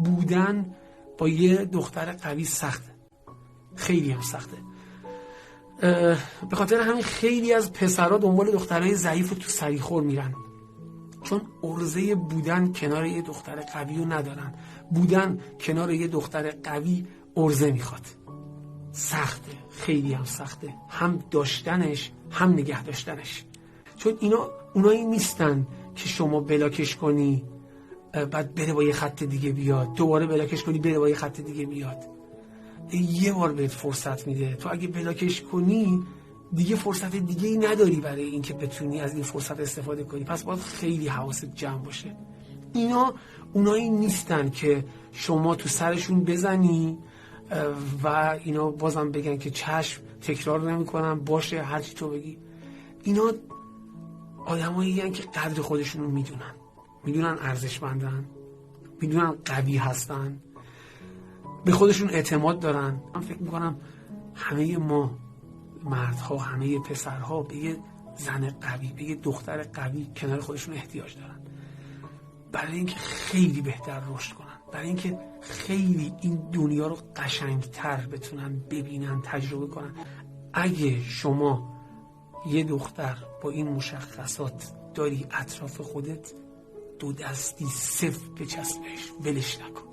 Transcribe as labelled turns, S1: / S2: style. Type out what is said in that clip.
S1: بودن با یه دختر قوی سخته، خیلی هم سخته. به خاطر همین خیلی از پسرها دنبال دخترای ضعیف و تو سریخور میرن، چون عرضه بودن کنار یه دختر قوی رو ندارن. بودن کنار یه دختر قوی عرضه میخواد، سخته، خیلی هم سخته، هم داشتنش هم نگه داشتنش. چون اونایی نیستن که شما بلاکش کنی بعد بره با یه خط دیگه بیاد، دوباره بلاکش کنی بره با یه خط دیگه بیاد. یه بار بهت فرصت میده. تو اگه بلاکش کنی دیگه فرصت دیگه ای نداری برای اینکه بتونی از این فرصت استفاده کنی. پس باید خیلی حواست جمع باشه. اونایی نیستن که شما تو سرشون بزنی و اینا بازم بگن که چشم، تکرار نمی‌کنم، باشه هرچی تو بگی. اینا آدمایی هستن که قدر خودشون رو میدونن ارزشمندن، میدونن قوی هستن، به خودشون اعتماد دارن. من فکر میکنم همه ما مردها، همه پسرها به یه زن قوی، به یه دختر قوی کنار خودشون احتیاج دارن، برای اینکه خیلی بهتر رشد کنن، برای اینکه خیلی این دنیا رو قشنگتر بتونن ببینن، تجربه کنن. اگه شما یه دختر با این مشخصات داری اطراف خودت، دو دستی صفر بچسبش، ولش نکن.